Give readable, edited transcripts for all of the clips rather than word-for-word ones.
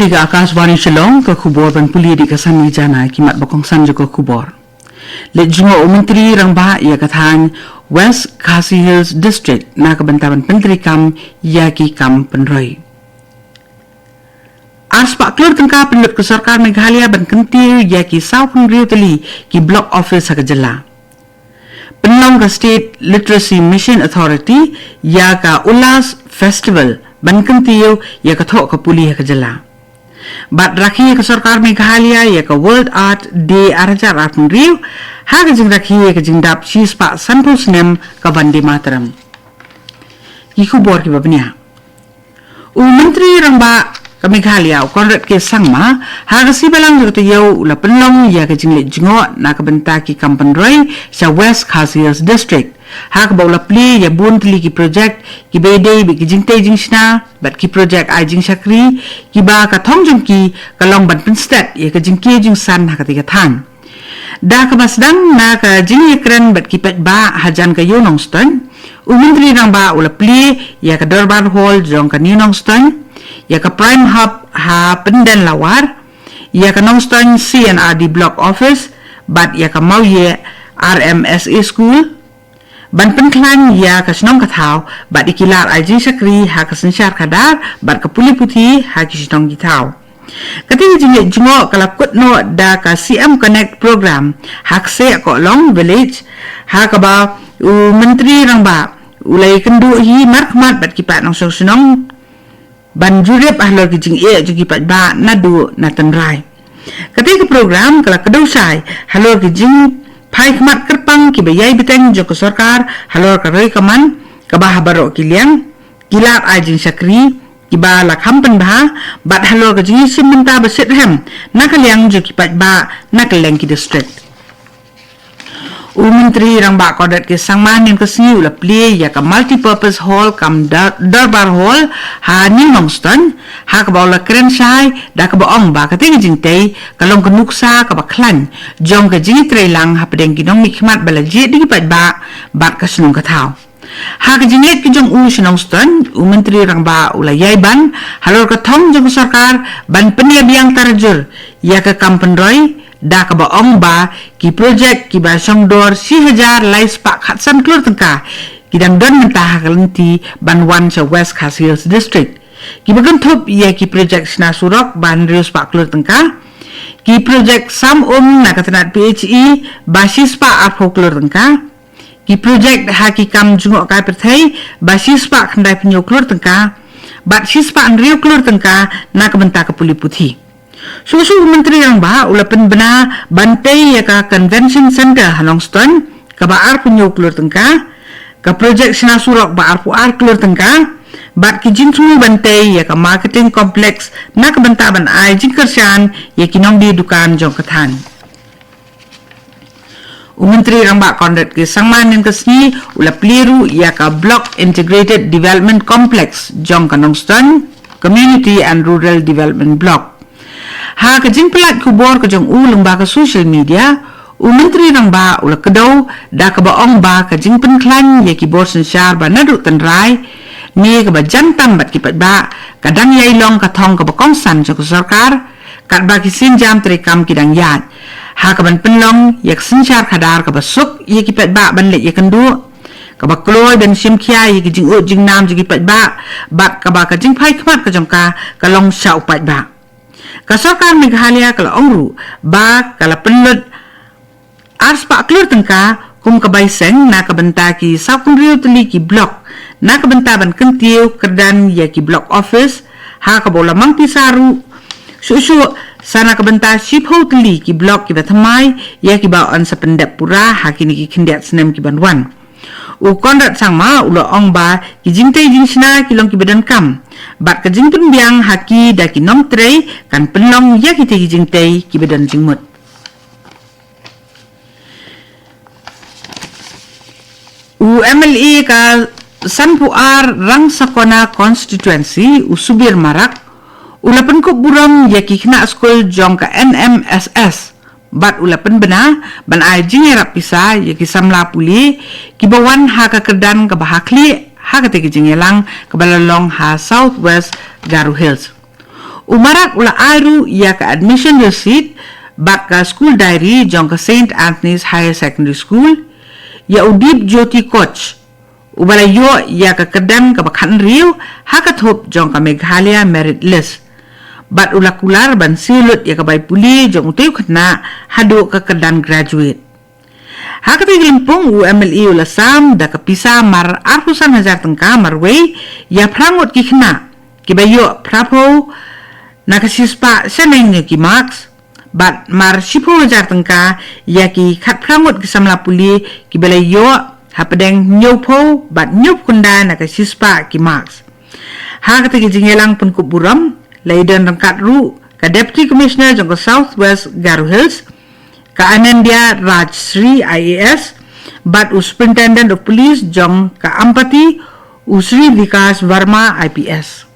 di ka Akashvani Shillong ka khubor ban puli di ka sanwi jana kimat bakong sanjo ka khubor. Le jungo Menteri rang ba ya kathan West Khasi Hills District na ka bantaban Menteri kam ya ki kam penroi. Ars pak klur tengka penlut ke sarkar Meghalaya ban kentir ya ki South Riu Tali ki block office ha jela. Penlong ka State Literacy Mission Authority ya ka Ulas Festival ban kentir ya ka thok ka puli ha jela. Bat rakhi ke sarkar Meghalaya ya ka World Art Day arajar atun riu ha ka jing rakhi ka jing dap chis pa sanpul snem ka Vande Mataram. Ki khubor ki babnya. Menteri rang ba ka Meghalaya konrat ke sangma ha ka sibalang jog yau la penlong ya ka jing le jingo na ka benta ki kampan roi sa West Khasi Hills District. Ha ka baula pli ya bun tli ki project ki bedei bi ki jing te jing sna bat ki project ai jing sakri ki ba ka thong jong ki ka long ban pen stat ya ka jing ki jing san ha ka tiga thang da ka basdang na ka jing ekran bat ki pet ba hajan ka yonong ston Menteri rang ba ula pli ya ka Darbar Hall jong ka Ninong ston ya ka Prime Hub ha pendan lawar ya ka Nong ston CNRD block office bat ya ka mau ye RMSA school ban penklan ya ka senong kathau bat ikilar ajing sakri ha ka sensyar kadar bat ka puli puti ha ki senong gitau kating jinge jungo kala kutno da ka CM Connect program ha se ko long village ha ka ba menteri rang ba ulai kendu hi markmat bat ki pat nong senong ban jurep ahlor ki jing e ju ki pat ba nadu na tanrai kating program kala kedusai halor ki jing Pai khmat kerpang ki bayai biteng jo ke sarkar halor ka roi kaman ka bah barok ki liang kilat ajing sakri ki ba la khampan ba bat halor ka jing simenta basit hem na ka liang jo ki pat ba na ka leng ki district Menteri rang ba kodat ke sangman yang kesni ula pli ya ka multipurpose hall kam Darbar Hall ha Ninong ston ha ka baula keren sai da ka baong ba ka ting jing tei ka long ka nuksa ka ba klan jong ka jing trei lang ha pedeng ki dong mikmat bala je di pat ba bat ka sunung ka thau ha ka jing let ki jong Ninong ston Menteri rang ba ula yai ban halor ka thong jong sarkar ban penia biang tarjur ya ka kampen roi da ka baong ba ki project ki ba songdor 1000 lais pak khatsan klur tengka ki dang don mentah kalenti ban wan sa West Khasi Hills District ki bagan thop ya ki project sna surok ban rius pak klur tengka ki project sam na katanat PHE basis pa apho klur tengka ki project ha ki kam jungo kai perthai basis pa khandai penyo klur tengka bat sis pa riu klur tengka na ka benta ka puli puthi Susu menteri yang ba ulapan bena bantai ya ka convention center Hanong Ston ka baar penyo klur tengka ka project sina surok baar puar klur tengka bat ki jinsu bantai ya ka marketing complex na ka benta ban ai jingkersan ya kinong di dukan jong kathan Menteri yang ba kondat ke sangman yang kesni ula pliru ya ka block integrated development complex jong Hanong Ston community and rural development block ha ka jing pelat kubor ka jong ulung ba ka social media Menteri rang ba ula kedau da ka baong ba ka jing penklan ya ki bor sensyar ba nadu tanrai ni ka ba jantam bat ki pat ba kadang yai long ka thong ka ba kongsan jo ka sarkar kat ba ki sin jam trekam ki dang yat ha ka ban penlong yak sensyar kadar ka ba suk ya ki pat ba ban le ya kendu ka ba kloy ben sim khia ya ki jing jing nam ji ki pat ba bat ka ba ka jing phai khmat ka jong ka long sau pat ba ka sarkar Meghalaya kala ongru ba kala penlut ars pak klur tengka kum ka baiseng na ka benta ki South Riu Tali ki block na ka benta ban kentiu kerdan ya ki block office ha ka bola mangti saru susu sana ka benta Shipho Tali ki block ki bathamai ya ki baon sa pendap pura ha kini ki kindiat senem ki banwan kondat sangma ulo ong ba ki jingtei jingsna ki long ki badan kam bat ka jingtun biang haki da ki nong trei kan penlong ya ki te jingtei ki badan jingmut MLA ka Sanpuar Rang Sakona constituency Subir Marak ulapan ko buram ya ki kena skol jong ka NMSS bat ulapan bena ban ai jingerap pisa ya ki samla puli ki bawan ha ka kerdan ka bahakli ha ka te ki jingelang ka balalong ha Southwest Garu Hills Umarak ula airu ia ka admission receipt bat ka school diary jong ka St. Anthony's Higher Secondary School. Ya udip Jyoti Coach. Ubala yo ia ka kedan ka bakhan riu hakathop jong ka Meghalaya merit list. Bat ula kular ban silut ya ka bai puli jong utiu khatna hadu ka kedan graduate. Hakati Limpung UMLE ula sam da kapisa mar 800,000 tengka marway ya prangot kikna kibayo prapo nakasispa seneng ki marks bat mar 10,000 tengka ya ki khat prangot kisamla puli kibalayo hapadeng nyopo bat nyop kunda nakasispa ki marks. Hakati jingelang pun kuburam laidan rangkat ru ka Deputy Commissioner jong Southwest Garo Hills ka Anandya Rajsri IAS bat Superintendent of Police jong ka Ampati Usri Vikas Verma IPS.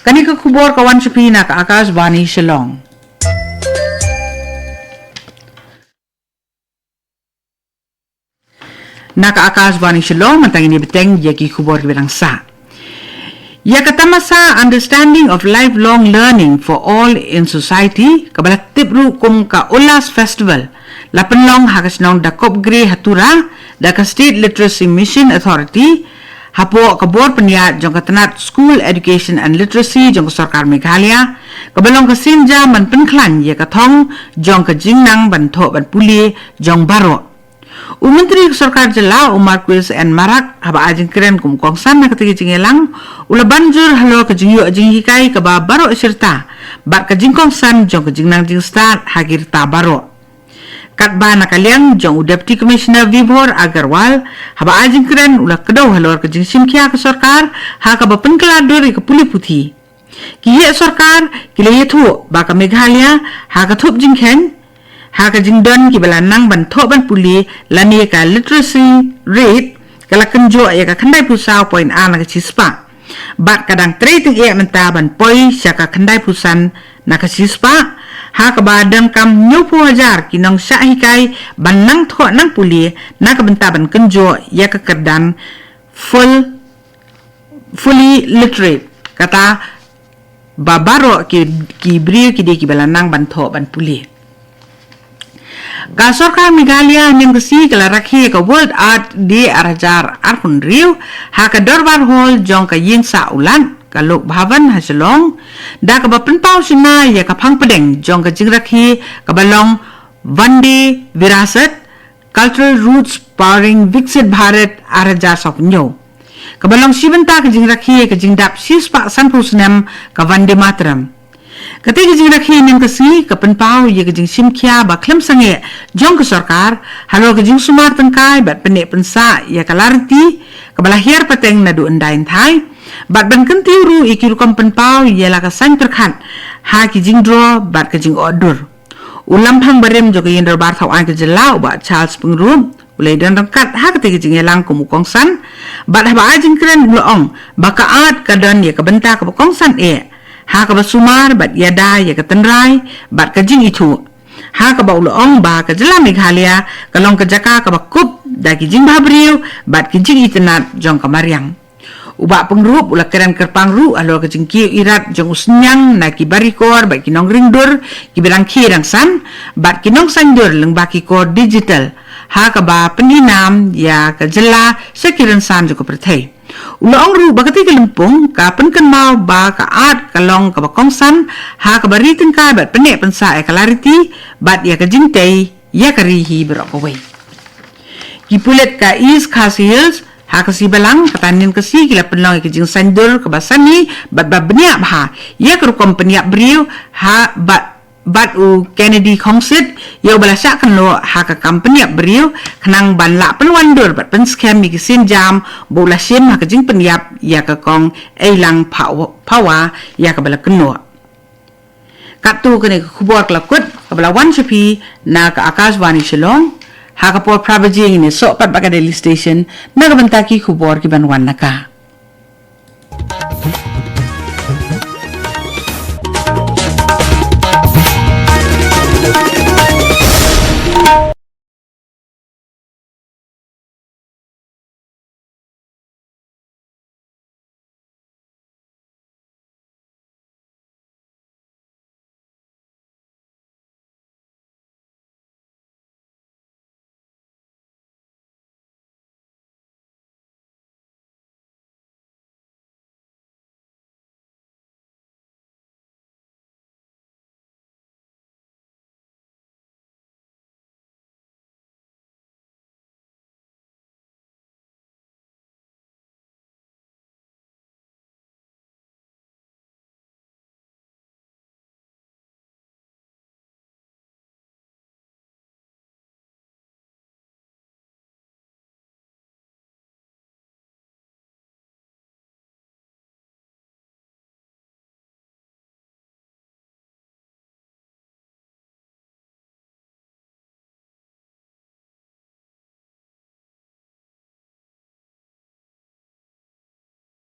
Kani ka kubor kawan Shafi na ka Akashvani Shillong. Na ka Akashvani Shillong matang ini beteng yaki kubor birang sa. Ya katamasa understanding of lifelong learning for all in society kabalat tibru kum ka Ulas Festival lapenlong hakasnong da kopgri hatura da ka State Literacy Mission Authority hapo kabor peniat jong katanat School Education and Literacy jong Sarkar Meghalaya kabalong ka sinja man penklan ya kathong jong ka jingnang banto ban puli jong baro. Menteri Sarkar Jela Umar Quis and Marak haba ajing keren kum kongsan na katigi jingelang ula banjur halo ka jingyo ajing hikai ka ba baro sirta bat ka jing kongsan jong ka jingnang jing start hagir ta baro. Kat ba nakaliang jong Deputy Commissioner Vibhor Agarwal haba ajing keren ula kedaw halo ka jing simkia ka sarkar ha ka ba penkelador ka puli puthi. Kiye sarkar kile yetu ba ka Meghalaya ha ka thup jing khen haka jingdon ki balanang banto ban puli lani ka literacy rate kala kenjo ya ka khandai pusau point a na ka chispa bat kadang trading e menta ban poi sya ka khandai pusan na ka chispa haka badang kam nyupu hajar kinong sya hikai banang tho nang puli na ka benta ban kenjo ya ka kerdan fully literate kata babaro ki bri ki de ki balanang banto ban puli. Ka Sarkar Meghalaya ning kasi kala rakhi ka World Art Day arajar arpun riu ha ka Darbar Hall jong ka yin sa ulan ka Lok Bhavan hasilong da ka ba penpau sina ya ka phang pedeng jong ka jing rakhi ka balong Vande Virasat Cultural Roots Powering Viksit Bharat arajar sopnyo ka balong sibenta ka jing rakhi ka jing dap sispa sanpusnam ka Vande Mataram. Ketika jing rakhi ning kasi kapenpau ye ke jing simkhya ba klem sange jong ke sarkar halo ke jing sumar tengkai bat penek pensa ya kalarti kabalahir pateng na du endain thai bat ban kentiru ikiru kom penpau ye la ka san terkhan ha ki jing dro bat ke jing odur ulam phang barem jo ke yender bar thau an ke jelau ba Charles Pengrum ulai dan rangkat ha ketika jing elang ko mukongsan bat ha ba jing kren bloong ba ka at kadan ye ka benta ka mukongsan ha ka ba sumar bat yada ya ka tenrai bat ka jing itu ha ka ba ulong ba ka Jela Meghalaya kalong ka jaka ka ba kup da ki jing babriu bat ki jing itenat jong ka Mariang uba pengrup ula keren kerpang ru alo ka jing ki irat jong usnyang na ki barikor ba ki nong ringdur ki birang ki rang san bat ki nong sandur leng ba ki kor digital ha ka ba peninam ya ka Jela sekiran san jo ka perthai ulong ru bakati ke Limpung ka penken mau ba ka at kalong ka bakongsan ha ka baritin ka bat penek pensa e clarity bat ya ka jingtei ya ka rihi berokawai ki pulet ka East Khasi Hills ha ka si balang katanin ka si kila penlong ke jing sandur ka basani bat ba beniak ha ya ka kompani briu ha bat u Kennedy Kongsit yo balasa kan lo ha ka company briu khnang ban la penwandur bat pen scam mi kisin jam bola sim ha ka jing penyap ya ka kong eilang pawa ya ka bala keno katu kene khubor klakut ka bala wan Shafi na ka Akashvani Shillong ha ka por prabaji ni so pat baka daily station na ka bantaki khubor ki banwan naka